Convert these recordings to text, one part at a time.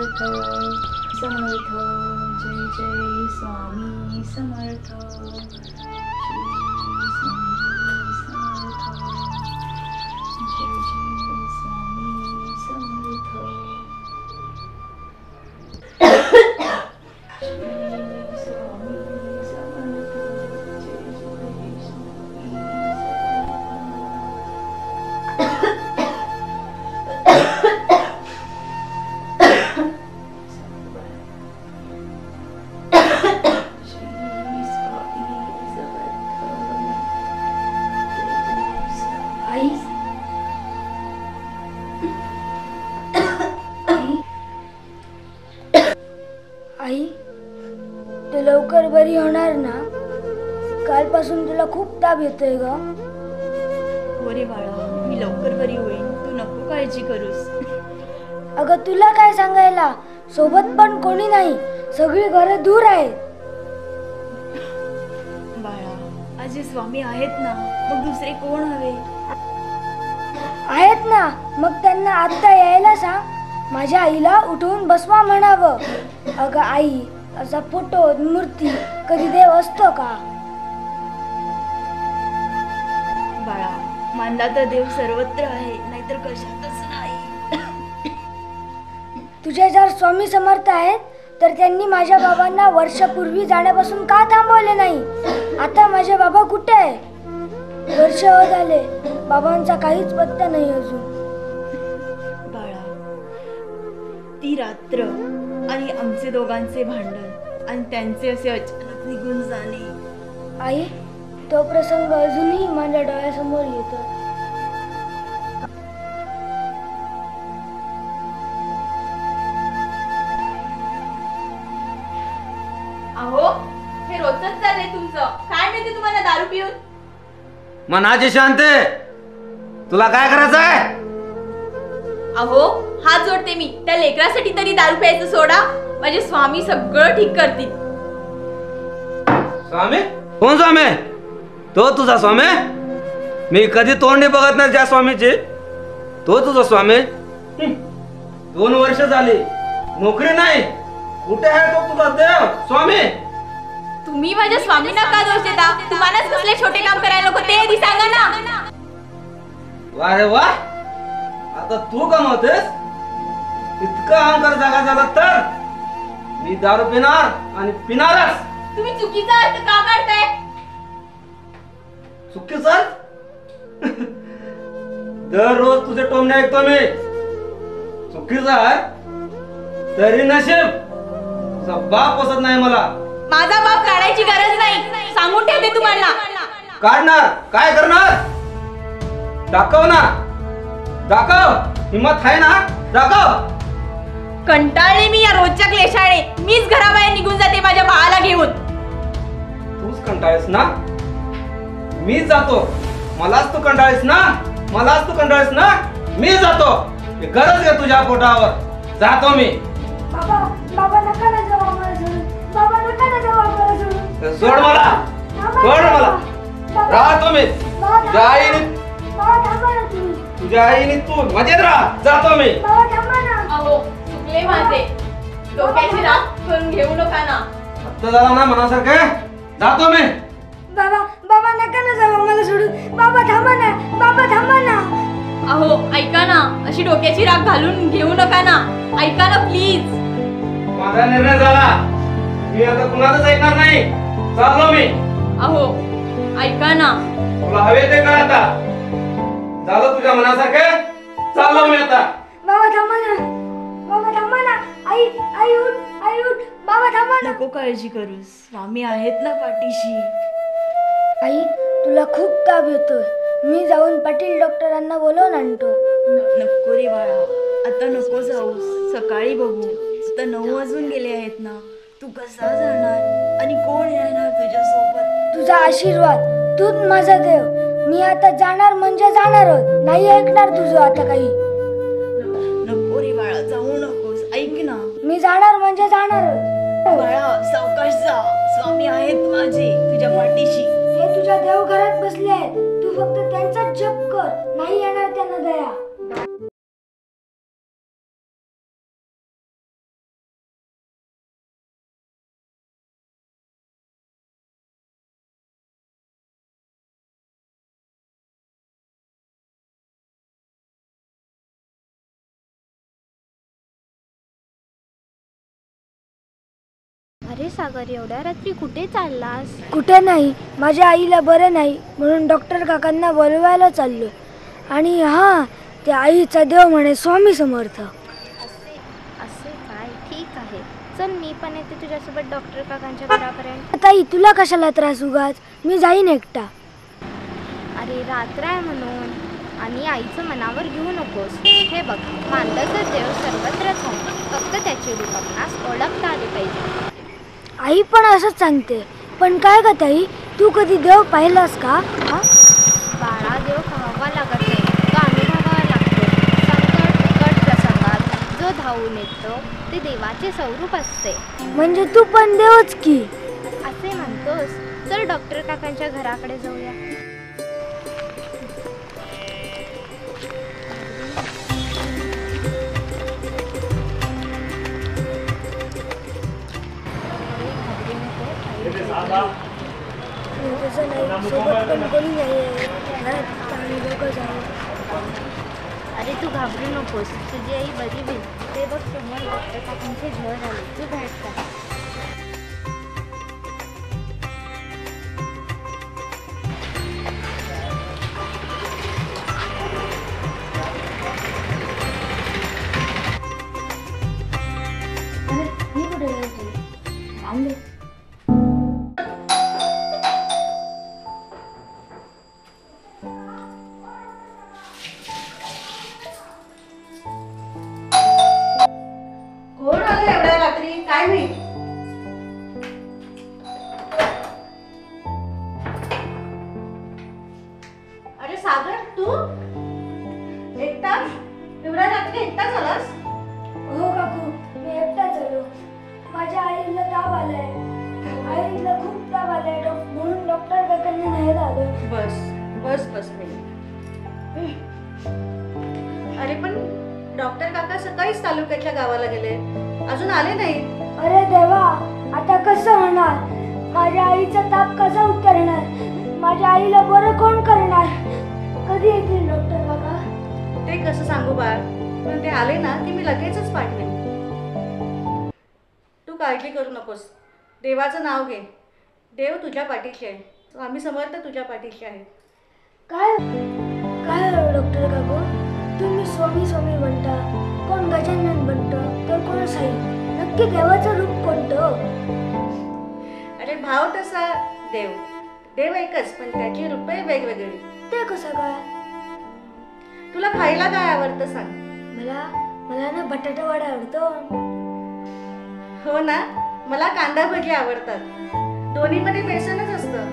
समर्थ समर्थ जय जय स्वामी समर्थ श्री स्वामी समर्थ जय जय स्वामी समर्थ आई, तू लवकर बरी होणार ना? कालपासून तुला खूप ताप येतोय ग. हो रे बाळा, मी लवकर बरी होईन, तू नको काळजी करूस. अगं तुला काय सांगायला, सोबत पण कोणी नाही, सगळी घरं दूर आहेत. बाळा, आजी स्वामी आहेत ना, मग दुसरे कोण हवे? आहेत ना, मग त्यांना आता यायला सांग. माझ्या आईला उठवून बसवा म्हणावं. अगं आई, असा फोटो मूर्ती कधी देव असतो का? बाळा, मानला तर देव सर्वत्र आहे, नाहीतर कशातच नाही. तुझे जर स्वामी समर्थ आहेत तर त्यांनी माझ्या बाबांना वर्षापूर्वी जाण्यापासून का थांबवले नाही? आता माझे बाबा कुठे आहे? वर्ष होत आले, बाबांचा काहीच पत्ता नाही अजून. ती रात्र आणि आमचे दोघांचे भांडण आणि त्यांचे असे अचानक निघून जाणे. आई, तो प्रसंग अजूनही माझ्या डोळ्यासमोर येतो. अहो, हे रोजच चाललंय तुमचं. काय मिळते तुम्हाला दारू पिऊन? मनाची शांती, तुला काय करायचं आहे? अहो, हात जोडते मी, त्या लेकरासाठी तरी दारू प्यायचं सोडा. माझे स्वामी सगळं ठीक करतील. स्वामी? कोण स्वामी? तो तुझा स्वामी? मी कधी तोंडी बघत नाही त्या स्वामीची. तो तुझा स्वामी? 2 वर्ष झाली, नोकरी नाही, कुठे आहे तो तुझा देव स्वामी? तुम्ही माझ्या स्वामींना का दोष देता? तुम्हालाच कसले छोटे काम करायला नको ते आधी सांगा ना. वा रे वा, आता तू कमवतेस? इतका अहंकार जागा झाला तर मी दारू पिणार आणि पिणारच. तुम्ही चुकीचा अर्थ का काढताय? चुकीचा? दररोज तुझे टोमणे ऐकतो मी. चुकीचा तरी नशीब तुझा बाप पसंत नाही मला. माझा बाप काढायची गरज नाही, सांगून ठेवते तुम्हाला. काढणार? काय करणार? दाखव ना, दाखव. हिम्मत आहे ना? दाखव. कंटाळले मी या रोजच्या क्लेशाने. मीच घराबाहेर निघून जाते माझ्या बाळाला घेऊन. तूच कंटाळीस ना? मीच जातो. मलाच तू कंटाळीस ना? मलाच तू कंटाळीस ना? मी जातो. गरज घे तुझ्या पोटावर. जातो मी. बाबा, बाबा नका ना जाऊ आम्हाला सोडून. बाबा नका ना जाऊ आम्हाला सोडून. सोड मला, सोड मला. राहतो मी. तुझ्या आईने, बाबा थांबा ना तुम्ही. तुझ्या आईने तू मजेत राहा. जातो मी. बाबा थांबा ना. अहो, चुकले माझे. डोक्याची राख करून घेऊ नका ना. आता झाला ना मनासारखं. जातो मी. बाबा, बाबा नका ना जाऊ आम्हाला सोडून. बाबा थांबा ना. बाबा थांबा ना. अहो, ऐका ना, अशी डोक्याची राख घालून घेऊ नका ना. ऐका ना प्लीज. माझा निर्णय झाला. मी आता कुणाचाच ऐकणार नाही. चाललो मी. अहो, ऐका ना. तुला हवे ते कर आता. झालं तुझ्या मनासारखं. चाललो मी आता. बाबा थांबा ना. बाबा थांबा ना. आई, आई उठ, आई उठ. बाबा थांबा ना. नको काळजी करूस, स्वामी आहेत ना पाठीशी. आई, तुला खूप ताप येतोय. मी जाऊन पाटील डॉक्टरांना बोलवून आणतो. नको रे बाळा, आता नको जाऊस. सकाळी बघू. आता 9 वाजून गेले आहेत ना. तू कसा जाणार आणि कोण येणार तुझ्या सोबत? तुझा आशीर्वाद, तूच माझा देव. मी आता जाणार म्हणजे जाणारच. नाही ऐकणार तुझं आता काही. नको रे बाळा, जाऊ नकोस. ऐक ना. मी जाणार म्हणजे जाणारच. बाळा, सावकाश जा. स्वामी आहेत माझे तुझ्या पाठीशी. ते तुझ्या देवघरात बसले आहेत. तू फक्त त्यांचा जप कर. नाही येणार त्यांना दया. अरे सागर, एवढ्या रात्री कुठे चाललास? कुठे नाही, माझ्या आईला बरं नाही म्हणून डॉक्टर काकांना बोलवायला चाललो. आणि हा, त्या आईचा देव म्हणे स्वामी समर्थ. असे काय? ठीक आहे, चल मी पण येते तुझ्यासोबत डॉक्टर काकांच्या घरापर्यंत. ताई, तुला कशाला त्रास उगाच, मी जाईन एकटा. अरे रात्र आहे म्हणून, आणि आईचं मनावर घेऊ नकोस. हे बघ, मानलं तर देव सर्वत्रच आहे, फक्त त्याची रूप आपणास ओळखता आली पाहिजे. आई पण असंच सांगते. पण काय ग ताई, तू कधी देव पाहिलास का? बाळा, देव पाहावा लागत नाही, तो अनुभवावा लागतो. संकट बिकट प्रसंगात जो धावून येतो ते देवाचे स्वरूप असते. म्हणजे तू पण देवच की. असे म्हणतोस तर डॉक्टर काकांच्या घराकडे जाऊया. तसं नाही, सोबत पण कोणी नाही आहे. घरात आम्ही दोघं जाऊ. अरे तू घाबरू नकोस, तुझी आई बरी होईल. ते बघ, समोर डॉक्टर काकांचे घर आले, तू भेट का. मी कुठे जायचं? आंबे. कोण आलं एवढ्या रात्री? काय नाही. अरे सागर, तू एकटाच? एवढ्या रात्री एकटाच आलास? हो काकू, मी एकटाच आलो. माझ्या आईला ताप आलाय. आईला खूप ताप आलाय, म्हणून डॉक्टर काकांनी न्यायला आलो. बस बस बस अरे पण डॉक्टर काका सकाळीच तालुक्याच्या गावाला गेले, अजून आले नाही. अरे देवा, आता कसं होणार? माझ्या आईचा ताप कसा उतरणार? माझ्या आईला बरं कोण करणार? कधी येतील डॉक्टर काका? ते कसं सांगू बाळ, पण ते आले ना की मी लगेचच पाठवेन. तू काळजी करू नकोस, देवाचं नाव घे. देव तुझ्या पाठीशी आहे, स्वामी समर्थ तुझ्या पाठीशी आहे. काय काय डॉक्टर काकू, तुम्ही स्वामी स्वामी म्हणता, कोण गजानन म्हणतं तर कोण साई. नक्की देवाचं रूप कोणतं? अरे भाव तसा देव, देव एकच पण त्याची रूपे वेगवेगळी. ते कसं काय? तुला खायला काय आवडतं सांग. मला मला ना बटाटा वडा आवडतो. हो ना, मला कांदा भजी आवडतात. दोन्हीमध्ये बेसनच असतं,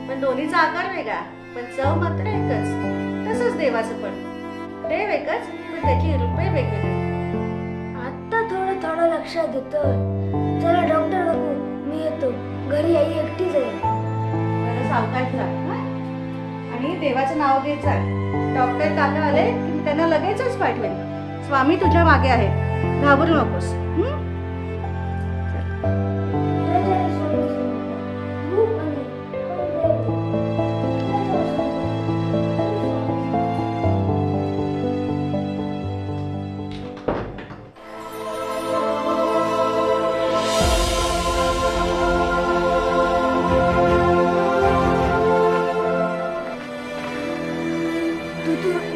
पण दोन्हीचा आकार वेगळा, पण चव मात्र एकच. तसंच देवाचं पण, देव एकच पण त्याची रूपे वेगवेगळी. आता थोडं थोडं लक्षात येतं. चला डॉक्टर काकू, मी येतो. घरी आई एकटीच आहे. जरा सावकाश जा हं? आणि देवाचं नाव घेत जा. डॉक्टर काका आले की मी त्यांना लगेचच पाठवेन. स्वामी तुझ्या मागे आहे, घाबरू नकोस. जय जय स्वामी समर्थ. खूप अनेक, पण देव. जय जय स्वामी.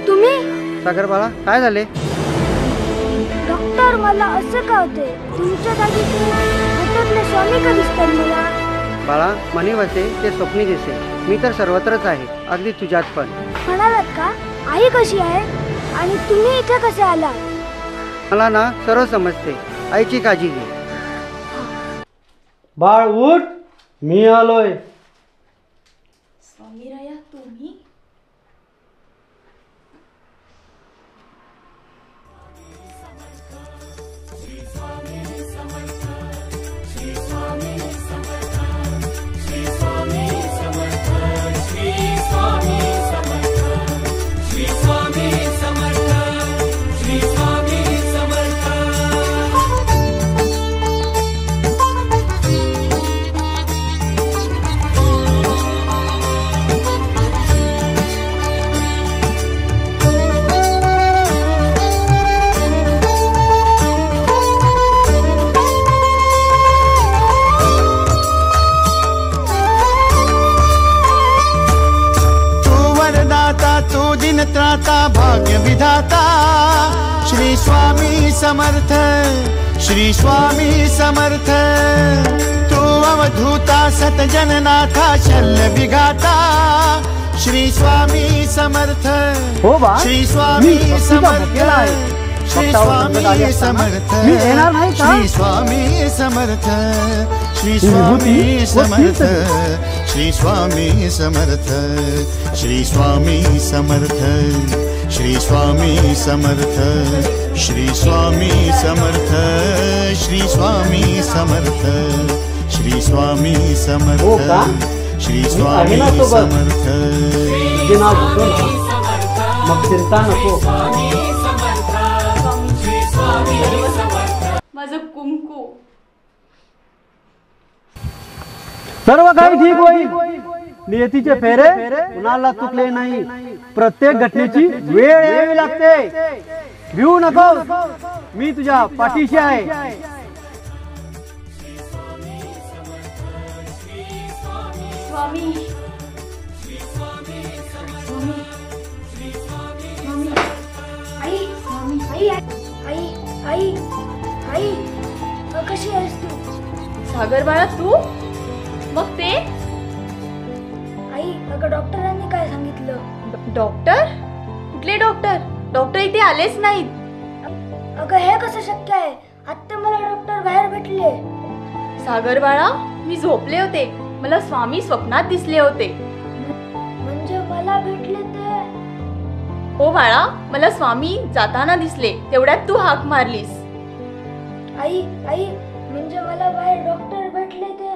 तुम्ही सागर बाळा, काय झाले? डॉक्टर, मला असं का होते? तुमच्या जागी हातातले स्वामी का दिसतात मला? बाळा, मनी वसे ते स्वप्नी दिसे. मी तर सर्वत्रच आहे, अगदी तुझ्यात पण. म्हणालात का? आई कशी आहे? आणि तुम्ही इथे कसे आला? मला ना सर्व समजते. आईची काळजी घे. बाळ उठ, मी आलोय. स्वामीराया, तुम्ही? जगन्नाथा भाग्य विधाता श्री स्वामी समर्थ श्री स्वामी समर्थ तू अवधूता सतजननाथा शल्य विघाता श्री स्वामी समर्थ हो बा श्री स्वामी समर्थ श्री स्वामी समर्थ श्री स्वामी समर्थ श्री स्वामी समर्थ श्री स्वामी समर्थ श्री स्वामी समर्थ श्री स्वामी समर्थ श्री स्वामी समर्थ श्री स्वामी समर्थ श्री स्वामी समर्थ श्री स्वामी समर्थ मग चिंता नको. माझं कुंकू. सर्व काही ठीक होईल. नियतीचे फेरे कुणाला चुकले नाही. प्रत्येक घटनेची वेळ यावी लागते. भिवू नको, मी तुझ्या पाठीशी आहे. स्वामी आई आई आई आई आई कशी आहेस तू? सागर बाळा तू? मग ते आई अगं डॉक्टरांनी काय सांगितलं? डॉक्टर? कुठले डॉक्टर? डॉक्टर इथे आलेच नाहीत. अगं हे कसं शक्य आहे? आत्ता मला डॉक्टर बाहेर भेटले. सागर बाळा मी झोपले होते, मला स्वामी स्वप्नात दिसले होते. म्हणजे मला भेटले ते? हो बाळा, मला स्वामी जाताना दिसले, तेवढ्यात तू हाक मारलीस. आई आई म्हणजे मला बाहेर डॉक्टर भेटले ते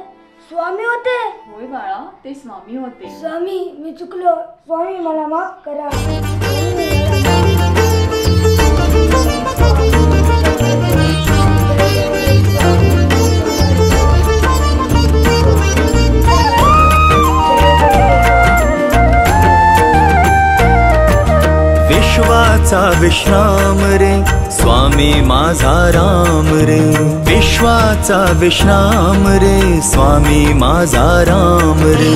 स्वामी होते? होय बाळा, ते स्वामी होते. स्वामी मी चुकलो, स्वामी मला माफ करा. विश्वाचा विश्राम रे स्वामी माझा राम रे. विश्वाचा विश्राम रे स्वामी माझा राम रे.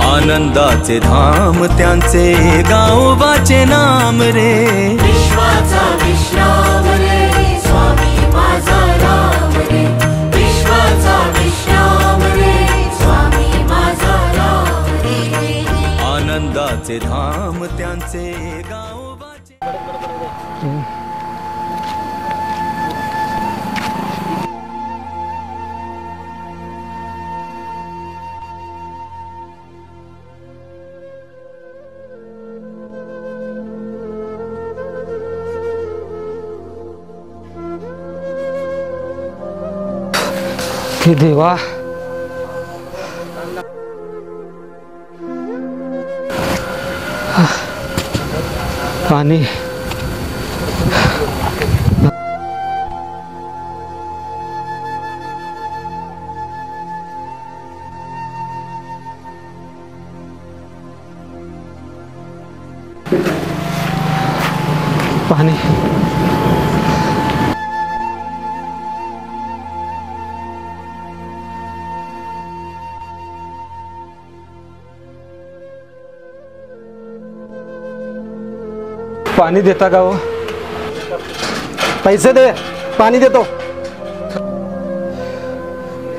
आनंदाचे धाम त्यांचे गावोबाचे नाम रे. विश्वाचा विश्राम रे स्वामी माझा राम रे. विश्वाचा विश्राम रे स्वामी माझा राम रे. आनंदाचे धाम त्यांचे गावोबाचे. हे देवा, पाणी. पाणी. पाणी देता का हो? पैसे दे, पाणी देतो.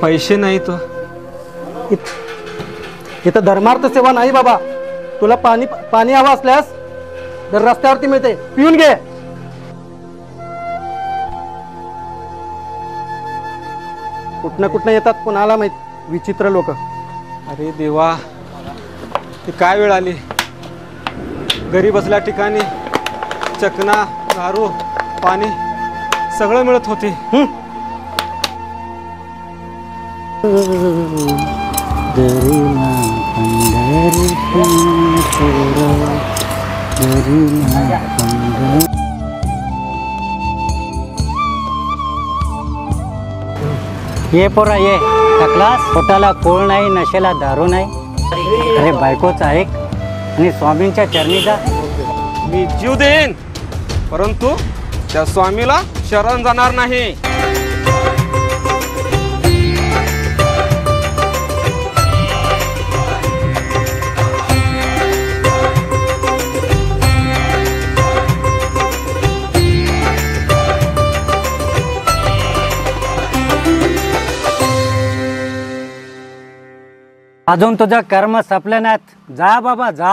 पैसे नाही तो. इथं धर्मार्थ सेवा नाही बाबा. तुला पाणी पाणी हवं असल्यास तर रस्त्यावरती मिळते, पिऊन घे. कुठनं येतात कोणाला माहित विचित्र लोक. अरे देवा, ती काय वेळ आली. घरी बसल्या ठिकाणी चकना, दारू, पाणी सगळं मिळत होते. ये पोरा ये. टाकलास पोटाला कोळ नाही, नशेला दारू नाही. अरे बायकोच ऐक आणि स्वामींच्या चरणी जा. मी जीव देईन, परंतु त्या स्वामीला शरण जाणार नाही. अजून तुझं कर्म संपलं नाहीत. जा बाबा जा.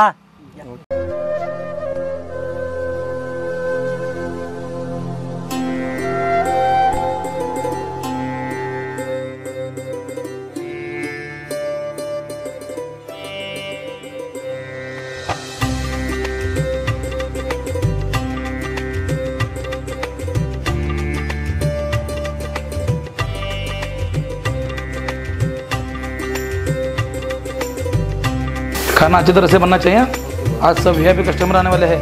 खाना अच्छी तरह से बनना चाहिए. आज सब वीआईपी कस्टमर आने वाले हैं.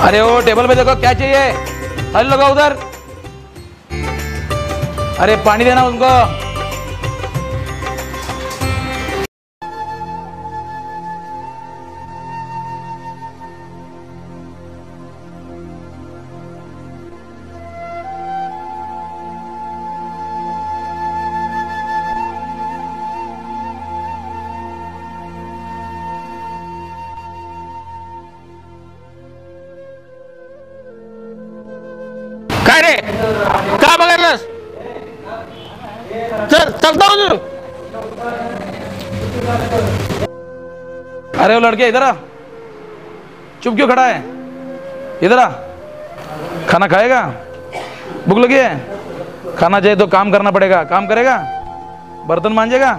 अरे वो टेबल पे देखो क्या चाहिए. हल लगा उधर. अरे पानी देना उनको. काय रे का बघायलास. चल चलता हूँ. अरे वो लड़के इधर आ. चुप क्यों खड़ा है. इधर आ. खाना खाएगा. भूख लगी है. खाना चाहिए तो काम करना पड़ेगा. काम करेगा. बर्तन मांजेगा.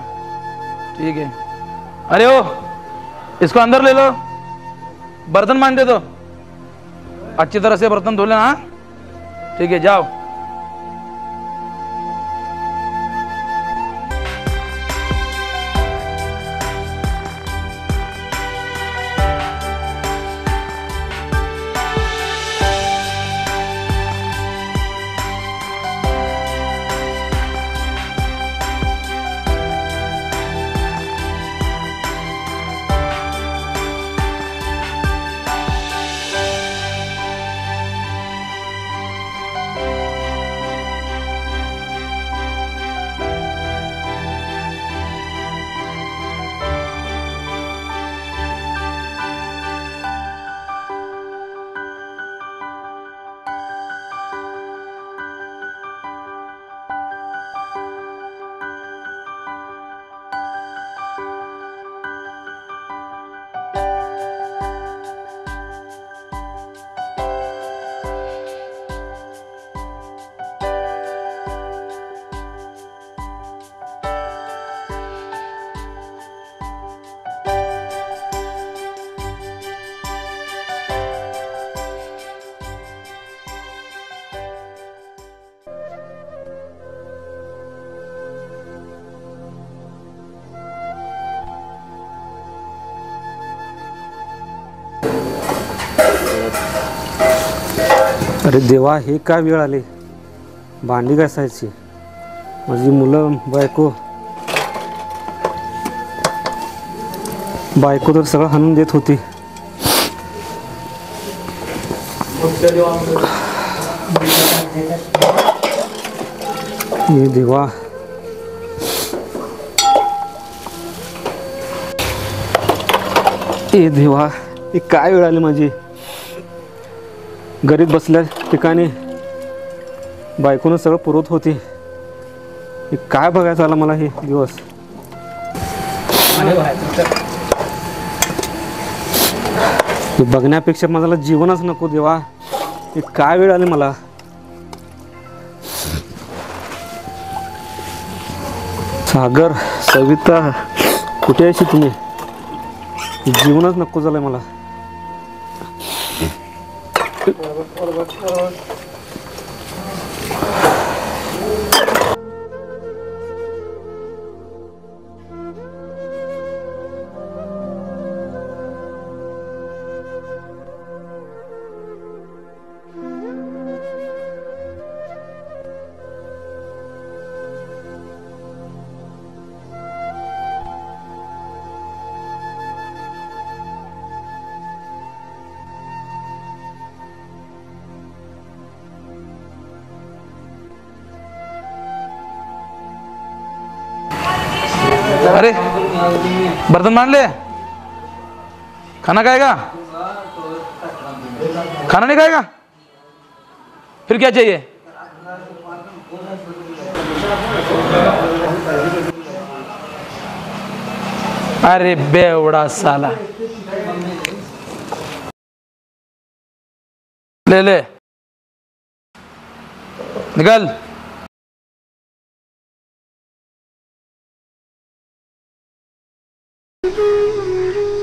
ठीक है. अरे ओ इसको अंदर ले लो. बर्तन मांज दे दो. अच्छी तरह से बर्तन धो लेना. हाँ ठीक है जाओ. अरे देवा, हे काय वेळ आली. भांडी घासायची, माझी मुलं, बायको तर सगळं हाणून देत होती. हे देवा, हे देवा, ही काय वेळ आली माझी. घरीत बसल्या ठिकाणी बायकोनं सगळं पुरवत होती. हे काय बघायचं आलं मला हे दिवस. हे बघण्यापेक्षा मला जीवनच नको देवा. हे काय वेळ आली मला. सागर, सविता, कुठे आहेस तुम्ही. जीवनच नको झालंय मला. अरे बर्तन मान ले, खाना खाएगा? खाना नहीं खाएगा? फिर क्या चाहिए? अरे बेवड़ा साला, ले ले निकल।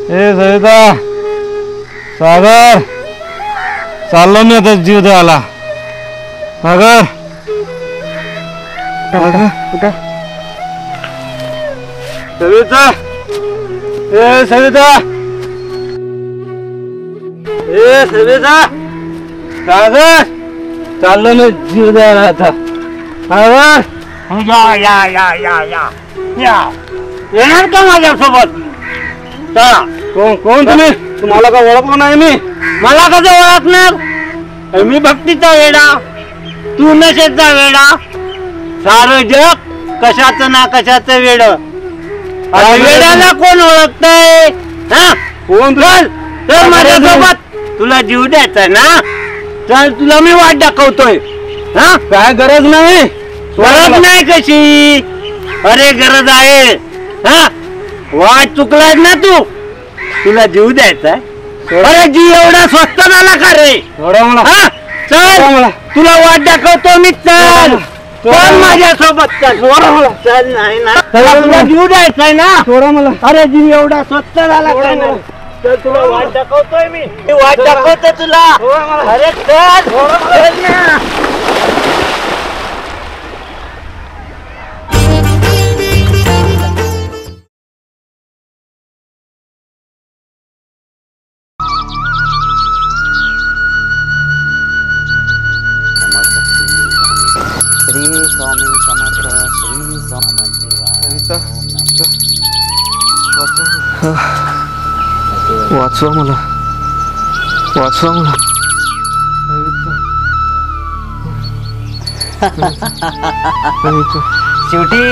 ए सविता, सागर, चाललो मी आता जीव द्यायला. सागर, सविता, ए सविता, ए सविता, सागर, चाललो मी जीव द्यायला आता. सागर, या येणार का माझ्यासोबत? कोण तुम्ही? तुम्हाला का ओळखलं नाही मी? मला कसं ओळखणार? मी भक्तीचा वेडा, तू नशेचा वेडा. सारं जग कशाचं ना कशाचं वेड. वेड्याला कोण ओळखतय? कोण? चल माझ्यासोबत, तुला जीव द्यायचा ना? चल, तुला मी वाट दाखवतोय. काय गरज नाही? गरज नाही कशी? अरे गरज आहे. वाट चुकलाय ना तू? तुला जीव द्यायचा? अरे जीव एवढा स्वस्त झाला का रे? चल, तुला वाट दाखवतो मी. चल चल माझ्यासोबत, चल. नाही ना, तुला जीव द्यायचाय ना? सोडा मला. अरे जीव एवढा स्वस्त झाला का? चल, तुला वाट दाखवतोय मी. वाट दाखवतो तुला. अरे चल, चल ना. वाचवा मला, वाचवा मला. शेवटी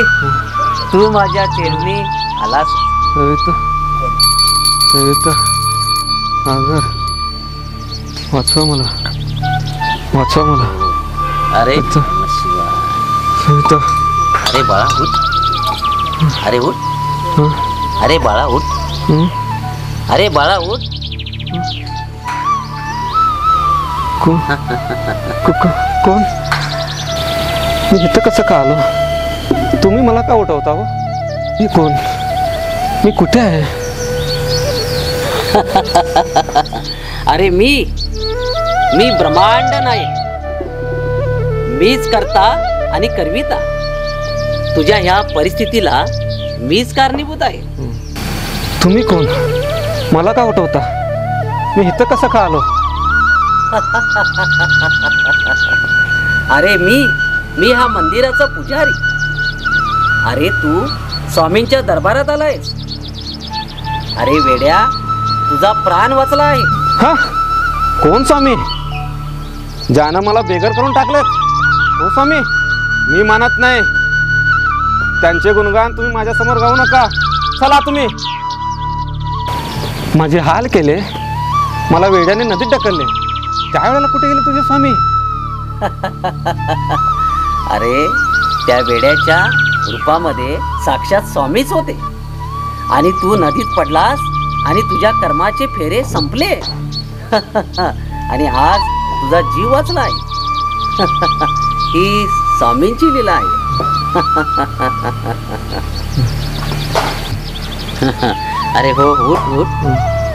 तू माझ्या चेरणी आलास. सविता, सविता, सागर, वाचवा मला, वाचवा मला. अरे सविता, अरे बाळा उठ. अरे उठ. अरे बाळा उठ. अरे बाळा उठ. कोण? कोण? मी इथं कसं का आलो? तुम्ही मला का उठवता हो? मी कोण? मी कुठे आहे? अरे मी ब्रह्मांड नाही, मीच करता आणि करविता. तुझ्या ह्या परिस्थितीला मीच कारणीभूत आहे. तुम्ही कोण? मला का उठवता? मी इथं कसं का आलो? अरे मी हा मंदिराचा पुजारी. अरे तू स्वामींच्या दरबारात आलायस. अरे वेड्या, तुझा प्राण वाचला आहे. हा, कोण स्वामी? ज्यानं मला बेघर करून टाकलेत. हो स्वामी, मी मानत नाही. त्यांचे गुणगान तुम्ही माझ्या समोर गाऊ नका. चला तुम्ही. माझे हाल केले, मला वेड्याने नदीत ढकलले. त्यावेळेला कुठे गेले तुझे स्वामी? अरे त्या वेड्याच्या रूपामध्ये साक्षात स्वामीच होते. आणि तू नदीत पडलास आणि तुझ्या कर्माचे फेरे संपले. आणि आज तुझा जीव वाचला आहे. ही स्वामींची लीला आहे. अरे हो, उठ उठ.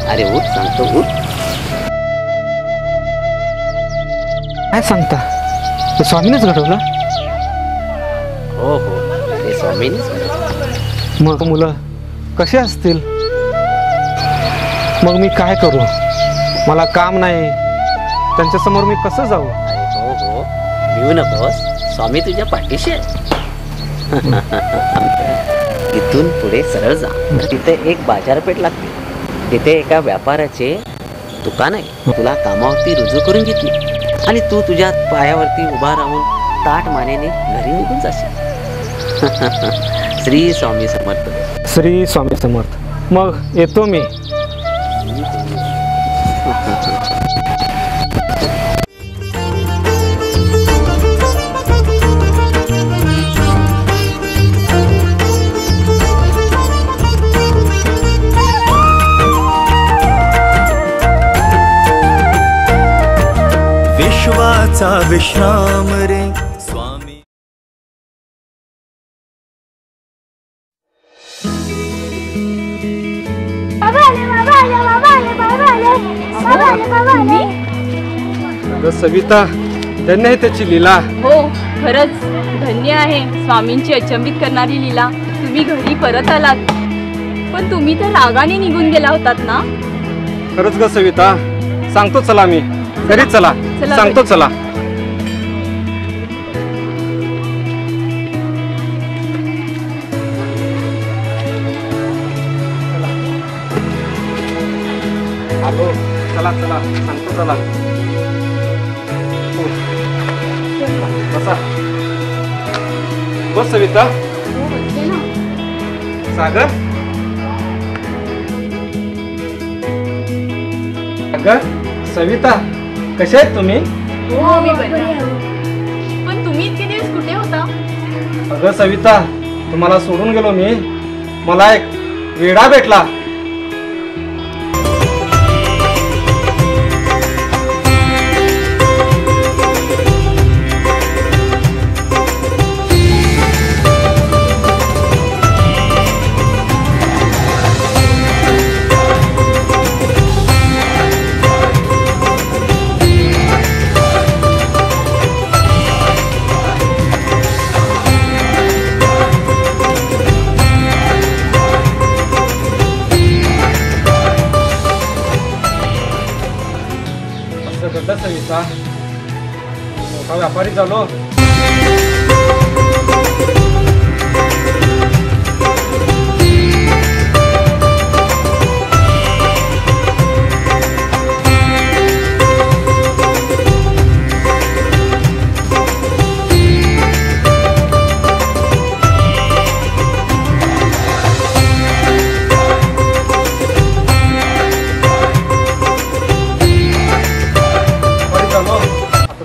अरे उठ, सांगतो उठ. काय सांगता? ते स्वामीनेच घडवलं? हो हो, ते स्वामीनेच घडवलं. मग मुलं कसे असतील? मग मी काय करू? मला काम नाही. त्यांच्या समोर मी कसं जाऊ? हो हो, भिवू नकोस. स्वामी तुझ्या पाठीशी आहे. इथून पुढे सरळ जा. तिथे एक बाजारपेठ लागते. तिथे एका व्यापाऱ्याचे दुकान आहे. तुला कामावरती रुजू करून घेतली आणि तू तुझ्या पायावरती उभा राहून ताट मानेने घरी निघून जाशील. श्री स्वामी समर्थ. श्री स्वामी समर्थ. मग येतो मी. विश्वाचा विश्राम रे स्वामी. अगं सविता, धन्य आहे त्याची लीला. हो खरंच धन्य आहे स्वामींची अचंबित करणारी लीला. तुम्ही घरी परत आलात, पण तुम्ही तर रागाने निघून गेला होतात ना. खरंच ग सविता, सांगतो चला मी घरी. चला सांगतो चला. आलो. चला चला सांगतो चला. बसा. बस सविता. सागर. सागर, सविता, कशा आहेत तुम्ही? हो मी बरी आहे. पण तुम्ही इतके दिवस कुठे होता? अगं सविता, तुम्हाला सोडून गेलो मी. मला एक वेडा भेटला. सविता, मोठा व्यापारी झालो.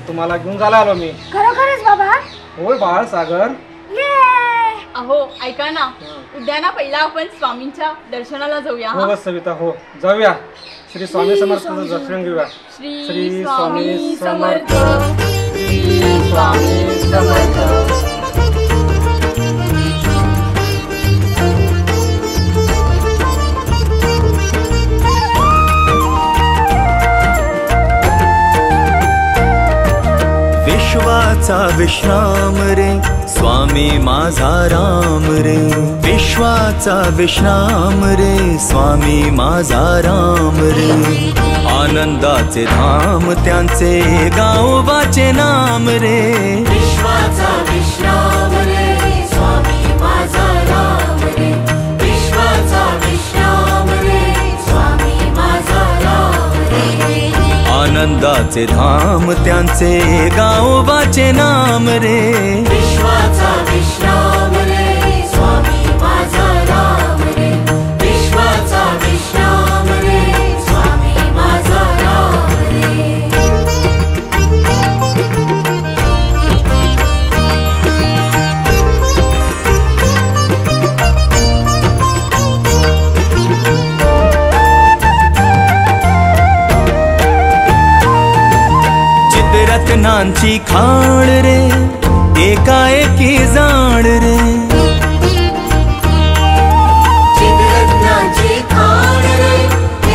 तुम्हाला घेऊन जायला आलो मी. खरोखरच बाबा? होय बाळ सागर. अहो ऐका ना, उद्या ना पहिला आपण स्वामींच्या दर्शनाला जाऊया. हो सविता, हो जाऊया. श्री स्वामी समर्थांचं दर्शन घेऊया. श्री स्वामी समर्थ. श्री स्वामी समर्थ. विश्वाचा विश्राम रे स्वामी माझा राम रे. विश्वाचा विश्राम रे स्वामी माझा राम रे. आनंदाचे धाम त्यांचे गावोबाचे नाम रे. विश्वाचा विश्राम रे स्वामी माझा राम रे. विश्वाचा विश्राम रे स्वामी माझा राम रे. आनंदाचे धाम त्यांचे गावोबाचे नाम रे. विश्वाचा विश्राम रे स्वामी माझा राम रे. विश्वाचा विश्राम रे स्वामी माझा राम रे. रत्नांची खाण रे एकाएकी जाण रे. चिदरत्नांची खाण रे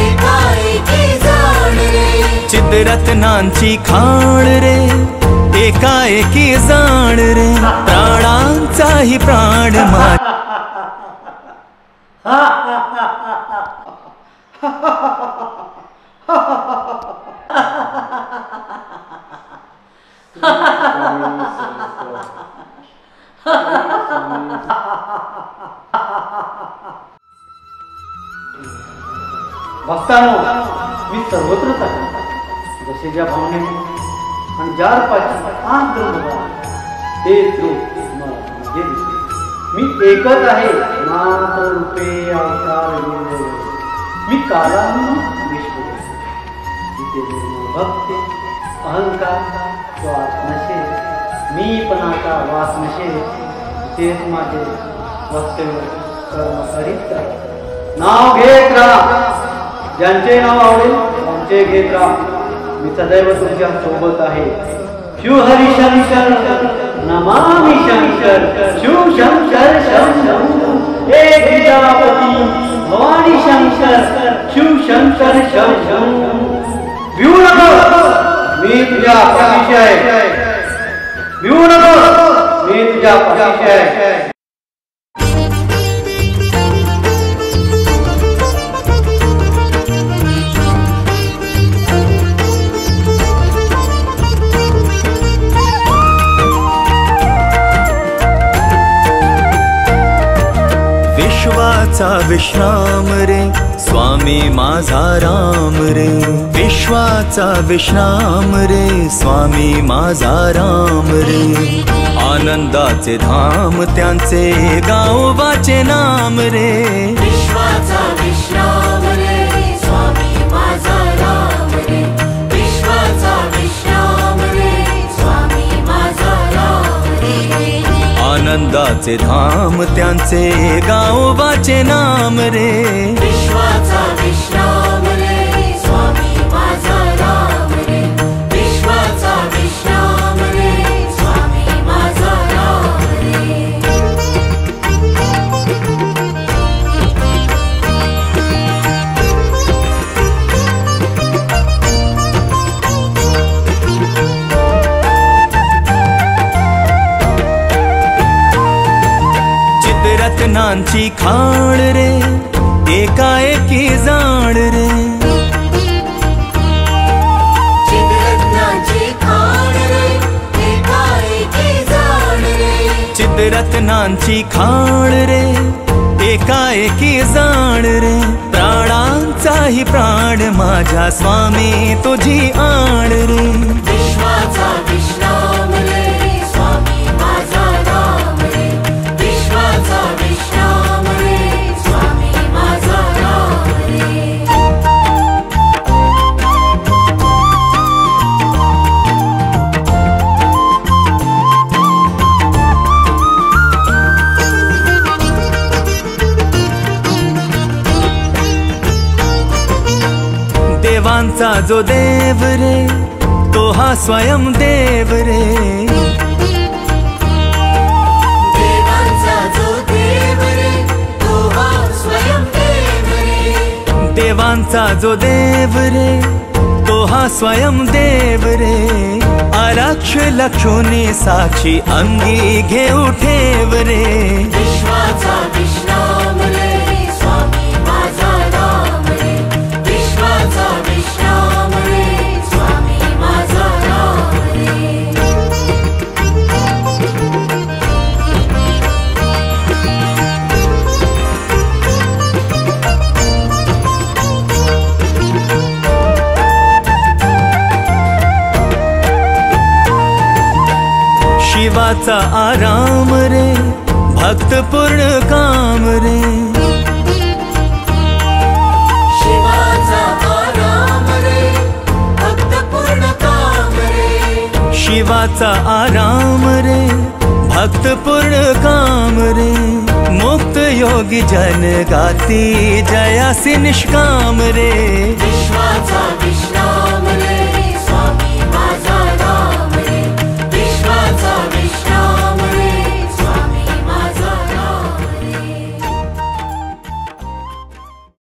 एकाएकी जाण रे. चिदरत्नांची खाण रे एकाएकी जाण रे. प्राणांचाही प्राण माझा. भक्तांनो, मी सर्वत्रच आहे. जसे ज्या भावनेने आणि ज्या रूपाची आंतरमुखा तेच रूप मला म्हणजे दिसते. मी एकच आहे, मात्र रूपे अवतार लिंग. मी कालाहून विश्व. तिथे भक्ती अहंकार श्वास नशे, मी पणाचा वास नशे. तेच माझे वक्तव्य कर्म करीत राहा. नाव घेत राहा, ज्यांचे नाव आवडेल त्यांचे घेत राहा. मी सदैव तुमच्या सोबत आहे. शिव हरी शंकर नमामि शंकर. शिव शंकर शंभू एक प्रजापती भवानी शंकर. शिव शंकर शंभू. भिवू नको, मी तुझ्या पाठीशी आहे. भिवू नको, मी तुझ्या पाठीशी आहे. विश्वाचा विश्राम रे स्वामी माझा राम रे. विश्वाचा विश्राम रे स्वामी माझा राम रे. आनंदाचे धाम त्यांचे गावोबाचे नाम रे. विश्वाचा विश्राम रे स्वामी माझा राम रे. विश्वाचा विश्राम रे स्वामी माझा राम रे. आनंदाचे धाम त्यांचे गावोबाचे नाम रे. विश्वाचा विश्राम रे स्वामी माझा राम रे. विश्वाचा विश्राम रे स्वामी माझा राम रे. चित्ररत्नांची खाण रे एकाएकी जाण रे. चित्ररत्नांची खाण रे एकाएकी जाण रे. चित्ररत्नांची खाण रे एकाएकी जाण रे. प्राणांचाही प्राण माझ्या स्वामी तुझी आण रे. विश्वाचा विश्राम रे स्वामी माझा राम रे. विश्वाचा विश्राम रे स्वामी माझा राम रे. देवांचा जो देव रे तो हा स्वयं देव रे. देवांचा जो देव रे तो हा स्वयं देव रे. देवांचा जो देव रे तो हा स्वयं देव रे. आरक्ष लक्षोनी साक्षी अंगी घेऊ ठेव रे. विश्वाचा विश्राम रे स्वामी माझा राम रे. विश्वाचा विश्राम रे स्वामी माझा राम रे. शिवाचा आराम रे भक्त पूर्ण काम रे. शिवाचा आराम रे भक्त पूर्ण काम रे. शिवाचा आराम रे भक्त पूर्ण काम रे. मुक्त योगी जन गाती जयासी निष्काम रे. विश्वाचा